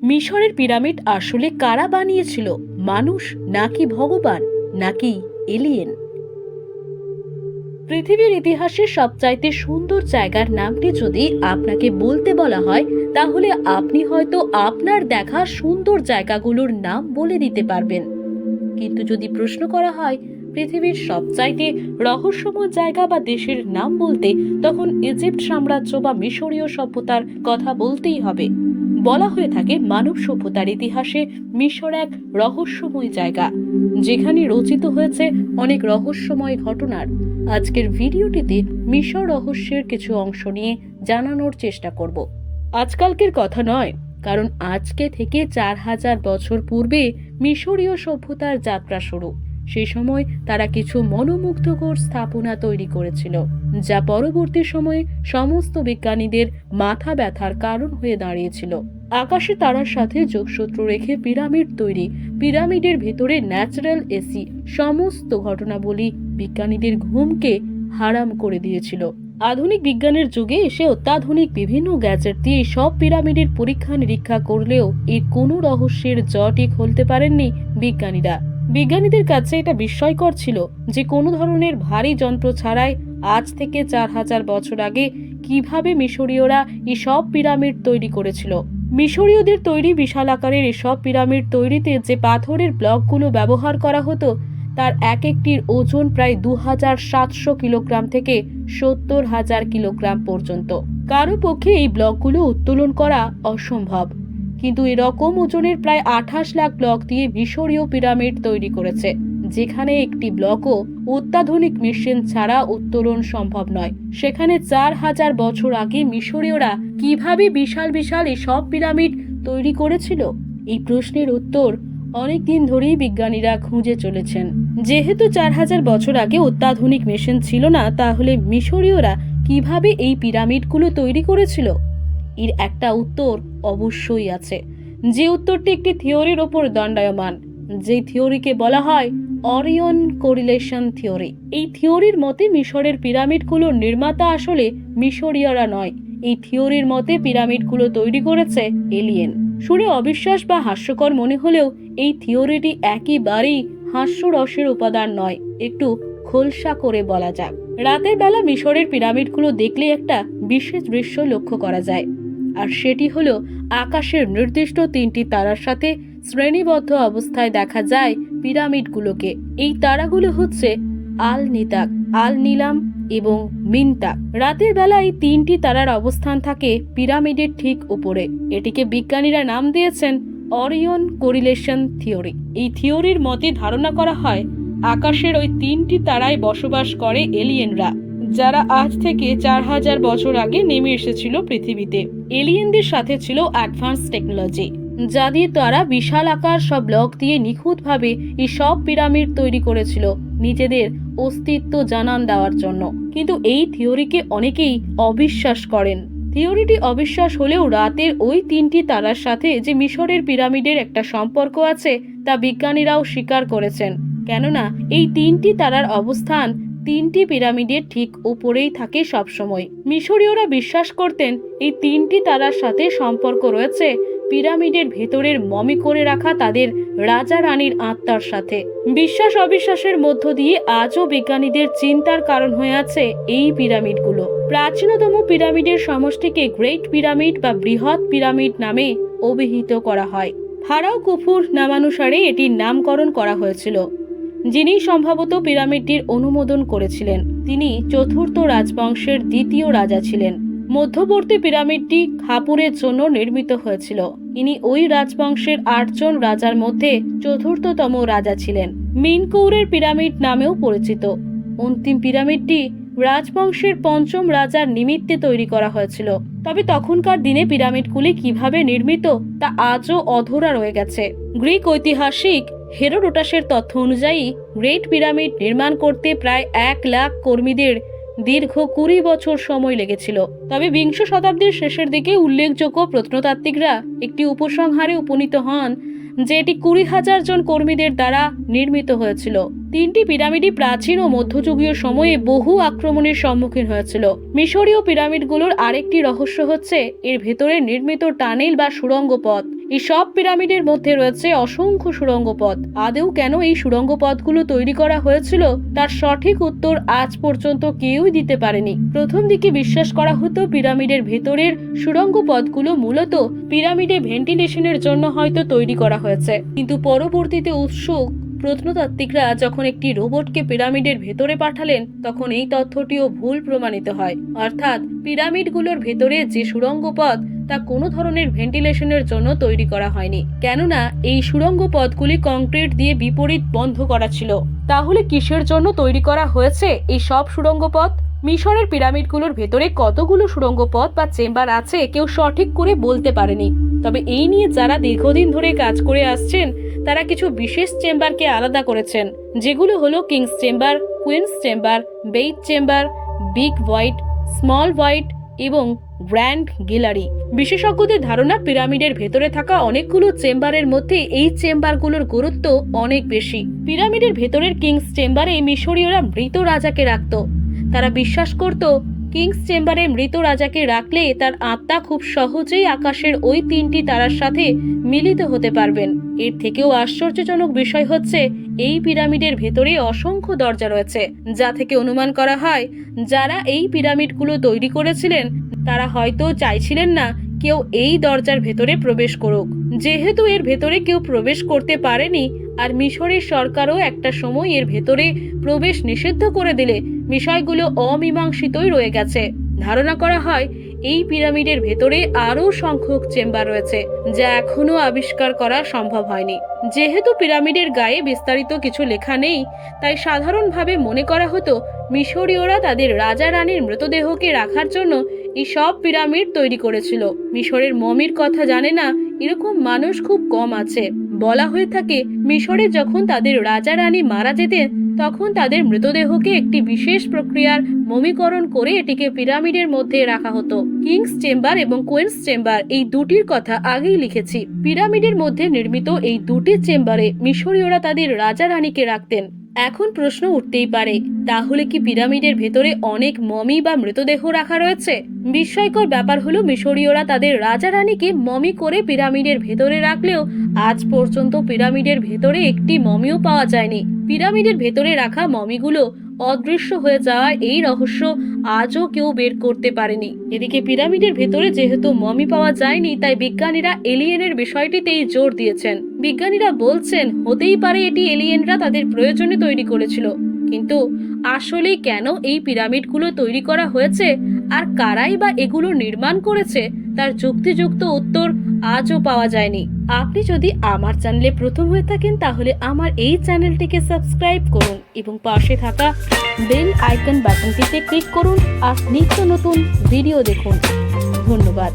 মিশরের পিরামিড আসলে কারা বানিয়েছিল? মানুষ নাকি ভগবান নাকি এলিয়েন? পৃথিবীর ইতিহাসের সবচাইতে সুন্দর জায়গার নামটি যদি আপনাকে বলতে বলা হয়, তাহলে আপনি হয়তো আপনার দেখা সুন্দর জায়গাগুলোর নাম বলে দিতে পারবেন। কিন্তু যদি প্রশ্ন করা হয় পৃথিবীর সবচাইতে রহস্যময় জায়গা বা দেশের নাম বলতে, তখন ইজিপ্ট সাম্রাজ্য বা মিশরীয় সভ্যতার কথা বলতেই হবে। বলা হয়ে থাকে মানব সভ্যতার ইতিহাসে মিশর এক রহস্যময় জায়গা, যেখানে রচিত হয়েছে অনেক রহস্যময় ঘটনার। আজকের ভিডিওটিতে মিশর রহস্যের কিছু অংশ নিয়ে জানানোর চেষ্টা করব। আজকালকের কথা নয়, কারণ আজকে থেকে 4000 বছর পূর্বে মিশরীয় সভ্যতার যাত্রা শুরু। সেই সময় তারা কিছু মনোমুগ্ধকর স্থাপনা তৈরি করেছিল, যা পরবর্তী সময়ে সমস্ত বিজ্ঞানীদের মাথা ব্যথার কারণ হয়ে দাঁড়িয়েছিল। আকাশে তারার সাথে যোগসূত্র রেখে পিরামিড তৈরি, পিরামিডের ভেতরে ন্যাচারাল এসি, সমস্ত ঘটনাবলী বিজ্ঞানীদের ঘুমকে হারাম করে দিয়েছিল। আধুনিক বিজ্ঞানের যুগে এসে অত্যাধুনিক বিভিন্ন গ্যাজেট দিয়ে সব পিরামিডের পরীক্ষা নিরীক্ষা করলেও এর কোনো রহস্যের জটই খুলতে পারেননি বিজ্ঞানীরা। বিজ্ঞানীদের কাছে এটা বিস্ময়কর ছিল যে কোনো ধরনের ভারী যন্ত্র ছাড়াই আজ থেকে 4000 বছর আগে কিভাবে মিশরীয়রা এই সব পিরামিড তৈরি করেছিল। মিশরীয়দের তৈরি বিশাল আকারের এসব পিরামিড তৈরিতে যে পাথরের ব্লকগুলো ব্যবহার করা হতো, তার এক একটির ওজন প্রায় 2700 কিলোগ্রাম থেকে 70,000 কিলোগ্রাম পর্যন্ত। কারো পক্ষে এই ব্লকগুলো উত্তোলন করা অসম্ভব, কিন্তু এরকম ওজনের প্রায় 28 লাখ ব্লক দিয়ে মিশরীয় পিরামিড তৈরি করেছে, যেখানে একটি ব্লকও অত্যাধুনিক মেশিন ছাড়া উত্তোলন সম্ভব নয়। সেখানে 4000 বছর আগে মিশরীয়রা কিভাবে বিশাল বিশাল এসব পিরামিড তৈরি করেছিল? এই প্রশ্নের উত্তর অনেকদিন ধরেই বিজ্ঞানীরা খুঁজে চলেছেন। যেহেতু 4000 বছর আগে অত্যাধুনিক মেশিন ছিল না, তাহলে মিশরীয়রা কিভাবে এই পিরামিডগুলো তৈরি করেছিল? এর একটা উত্তর অবশ্যই আছে, যে উত্তরটি একটি থিওরির ওপর দণ্ডায়মান, যে থিওরিকে বলা হয় অরিয়ন কোরিলেশন থিওরি। এই থিওরির মতে মিশরের পিরামিডগুলোর নির্মাতা আসলে মিশরীয়রা নয়। এই থিওরির মতে পিরামিডগুলো তৈরি করেছে এলিয়েন। শুনে অবিশ্বাস বা হাস্যকর মনে হলেও এই থিওরিটি একেবারেই হাস্যরসের উপাদান নয়। একটু খোলসা করে বলা যাক। রাতের বেলা মিশরের পিরামিডগুলো দেখলে একটা বিশেষ দৃশ্য লক্ষ্য করা যায়, আর সেটি হলো আকাশের নির্দিষ্ট 3টি তারার সাথে শ্রেণীবদ্ধ অবস্থায় দেখা যায় পিরামিডগুলোকে। এই তারাগুলো হচ্ছে আল নিতাক, আল নিলাম এবং মিনতাক। রাতের বেলা এই 3টি তারার অবস্থান থাকে পিরামিডের ঠিক উপরে। এটিকে বিজ্ঞানীরা নাম দিয়েছেন অরিয়ন কোরিলেশন থিওরি। এই থিওরির মতে ধারণা করা হয় আকাশের ওই 3টি তারায় বসবাস করে এলিয়েনরা, যারা আজ থেকে 4000 বছর আগে নেমে এসেছিল পৃথিবীতে। এলিয়েনদের সাথে ছিল অ্যাডভান্স টেকনোলজি, যা দিয়ে তারা বিশাল আকার সব ব্লক দিয়ে নিখুঁতভাবে এই সব পিরামিড তৈরি করেছিল নিজেদের অস্তিত্ব জানান দেওয়ার জন্য। কিন্তু এই থিওরিকে অনেকেই অবিশ্বাস করেন। থিওরিটি অবিশ্বাস হলেও রাতের ওই 3টি তারার সাথে যে মিশরের পিরামিডের একটা সম্পর্ক আছে, তা বিজ্ঞানীরাও স্বীকার করেছেন। কেননা এই 3টি তারার অবস্থান 3টি পিরামিডের ঠিক উপরেই থাকে সবসময়। মিশরীয়রা বিশ্বাস করতেন এই 3টি তারার সাথে সম্পর্ক রয়েছে পিরামিডের ভেতরের মমি করে রাখা তাদের রাজা রানীর আত্মার সাথে। বিশ্বাস অবিশ্বাসের মধ্য দিয়ে আজও বিজ্ঞানীদের চিন্তার কারণ হয়ে আছে এই পিরামিডগুলো। প্রাচীনতম পিরামিডের সমষ্টিকে গ্রেট পিরামিড বা বৃহৎ পিরামিড নামে অভিহিত করা হয়। ফারাও কুফুর নামানুসারে এটির নামকরণ করা হয়েছিল, যিনি সম্ভবত পিরামিডটির অনুমোদন করেছিলেন। তিনি চতুর্থ রাজবংশের দ্বিতীয় রাজা ছিলেন। মধ্যবর্তী পিরামিডটি খাপুরের জন্য নির্মিত হয়েছিল। ইনি ওই রাজবংশের 8 জন রাজার মধ্যে চতুর্থতম রাজা ছিলেন। মিনকৌরের পিরামিড নামেও পরিচিত। অন্তিম পিরামিডটি রাজবংশের 5ম রাজার নিমিত্তে তৈরি করা হয়েছিল। তবে তখনকার দিনে পিরামিডগুলি কিভাবে নির্মিত তা আজও অধরা রয়ে গেছে। গ্রিক ঐতিহাসিক হেরোডোটাসের তথ্য অনুযায়ী গ্রেট পিরামিড নির্মাণ করতে প্রায় 1 লাখ কর্মীদের দীর্ঘ 20 বছর সময় লেগেছিল। তবে বিংশ শতাব্দীর শেষের দিকে উল্লেখযোগ্য প্রত্নতাত্ত্বিকরা একটি উপসংহারে উপনীত হন যে এটি 20,000 জন কর্মীদের দ্বারা নির্মিত হয়েছিল। 3টি পিরামিডই প্রাচীন ও মধ্যযুগীয় সময়ে বহু আক্রমণের সম্মুখীন হয়েছিল। মিশরীয় পিরামিডগুলোর আরেকটি রহস্য হচ্ছে এর ভেতরে নির্মিত টানেল বা সুড়ঙ্গ পথ। এই সব পিরামিডের মধ্যে রয়েছে অসংখ্য সুড়ঙ্গ পথ। আদৌ কেন এই সুড়ঙ্গ পথগুলো তৈরি করা হয়েছিল তার সঠিক উত্তর আজ পর্যন্ত কেউই দিতে পারেনি। প্রথম দিকে বিশ্বাস করা হতো পিরামিডের ভেতরের সুড়ঙ্গ পথগুলো মূলত পিরামিডে ভেন্টিলেশনের জন্য হয়তো তৈরি করা হয়েছে, কিন্তু পরবর্তীতে উৎসুক প্রত্নতাত্ত্বিকরা যখন একটি রোবটকে পিরামিডের ভেতরে পাঠালেন তখন এই তথ্যটিও ভুল প্রমাণিত হয়। অর্থাৎ পিরামিডগুলোর ভেতরে যে সুড়ঙ্গ পথ তা কোনো ধরনের ভেন্টিলেশনের জন্য তৈরি করা হয়নি, কেননা এই সুড়ঙ্গ পথগুলি কংক্রিট দিয়ে বিপরীত বন্ধ করা ছিল। তাহলে কিসের জন্য তৈরি করা হয়েছে এই সব সুড়ঙ্গ পথ? মিশরের পিরামিডগুলোর ভেতরে কতগুলো সুড়ঙ্গ পথ বা চেম্বার আছে কেউ সঠিক করে বলতে পারেনি। তবে এই নিয়ে যারা দীর্ঘদিন ধরে কাজ করে আসছেন তারা কিছু বিশেষ চেম্বারকে আলাদা করেছেন, যেগুলো হলো কিংস চেম্বার, কুইন্স চেম্বার, বেইট chamber, big white, small white এবং গ্র্যান্ড গ্যালারি। বিশেষজ্ঞদের ধারণা পিরামিডের ভেতরে থাকা অনেকগুলো চেম্বারের মধ্যে এই চেম্বারগুলোর গুরুত্ব অনেক বেশি। পিরামিডের ভেতরের কিংস চেম্বারে মিশরীয়রা মৃত রাজাকে রাখত। তারা বিশ্বাস করত কিংস চেম্বারে মৃত রাজাকে রাখলে তার আত্মা খুব সহজেই আকাশের ওই 3টি তারার সাথে মিলিত হতে পারবেন। এর থেকেও আশ্চর্যজনক বিষয় হচ্ছে এই পিরামিডের ভেতরে অসংখ্য দরজা রয়েছে, যা থেকে অনুমান করা হয় যারা এই পিরামিডগুলো তৈরি করেছিলেন তারা হয়তো চাইছিলেন না কেউ এই দরজার ভেতরে প্রবেশ করুক। যেহেতু এর ভেতরে কেউ প্রবেশ করতে পারেনি আর মিশরের সরকারও একটা সময় এর ভেতরে প্রবেশ নিষিদ্ধ করে দিলে বিষয়গুলো অমীমাংসিতই রয়ে গেছে। ধারণা করা হয় এই পিরামিডের ভেতরে আরও সংখ্যক চেম্বার রয়েছে যা এখনো আবিষ্কার করা সম্ভব হয়নি। যেহেতু পিরামিডের গায়ে বিস্তারিত কিছু লেখা নেই, তাই সাধারণভাবে মনে করা হতো মিশরীয়রা তাদের রাজা রানীর মৃতদেহকে রাখার জন্য এই সব পিরামিড তৈরি করেছিল। মিশরের মমির কথা জানে না এরকম মানুষ খুব কম আছে। বলা হয়ে থাকে মিশরে যখন তাদের রাজা রানী মারা যেতেন তখন তাদের মৃতদেহকে একটি বিশেষ প্রক্রিয়ার মমিকরণ করে এটিকে পিরামিডের মধ্যে রাখা হতো। কিংস চেম্বার এবং কুইন্স চেম্বার এই দুটির কথা আগেই লিখেছি। পিরামিডের মধ্যে নির্মিত এই দুটি চেম্বারে মিশরীয়রা তাদের রাজা রানীকে রাখতেন। এখন প্রশ্ন উঠতেই পারে, তাহলে কি পিরামিডের ভেতরে অনেক মমি বা মৃতদেহ রাখা রয়েছে? বিস্ময়কর ব্যাপার হলো মিশরীয়রা তাদের রাজা রানীকে মমি করে পিরামিডের ভেতরে রাখলেও আজ পর্যন্ত পিরামিডের ভেতরে একটি মমিও পাওয়া যায়নি। পিরামিডের ভেতরে রাখা মমিগুলো অদৃশ্য হয়ে যাওয়া এই রহস্য আজও কেউ বের করতে পারেনি। এদিকে পিরামিডের ভেতরে যেহেতু মমি পাওয়া যায়নি তাই বিজ্ঞানীরা এলিয়েনের বিষয়টিতেই জোর দিয়েছেন। বিজ্ঞানীরা বলছেন হতেই পারে এটি এলিয়েনরা তাদের প্রয়োজনে তৈরি করেছিল, কিন্তু আসলে কেন এই পিরামিডগুলো তৈরি করা হয়েছে আর কারাই বা এগুলো নির্মাণ করেছে তার যুক্তিযুক্ত উত্তর আজও পাওয়া যায়নি। আপনি যদি আমার চ্যানেলে প্রথম হয়ে থাকেন তাহলে আমার এই চ্যানেলটিকে সাবস্ক্রাইব করুন এবং পাশে থাকা বেল আইকন বাটনটিতে ক্লিক করুন আর নিত্য নতুন ভিডিও দেখুন। ধন্যবাদ।